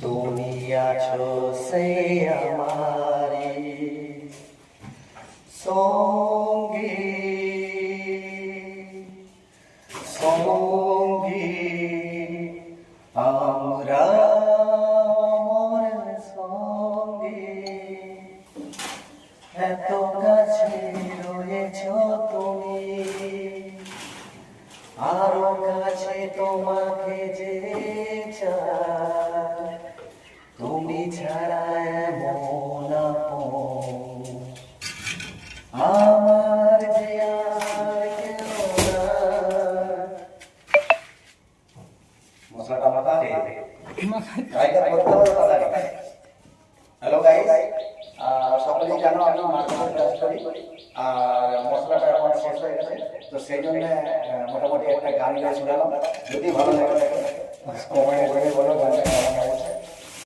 তুমি আছো সে আমারে সঙ্গে সঙ্গে আমরা মরণ সঙ্গে এত কাছে রয়েছ তুমি আরো কাছে তোমাকে যে চাই তুমি ছাড়া এমন আপন আমার যে আর কেউ নাই। মশলাটা মাথাতে গাইটা করতে হবে তাড়াতাড়ি। হ্যালো গাইস, সকলেই জানো আমি মার্কেটিং কাজ করি আর মশলাটা এখন শেষ হয়ে গেছে, তো সেই জন্য মোটামুটি একটা গান গিয়ে শোনালাম। যদি ভালো লাগে কমেন্ট করে বলো গানটা কেমন লাগে।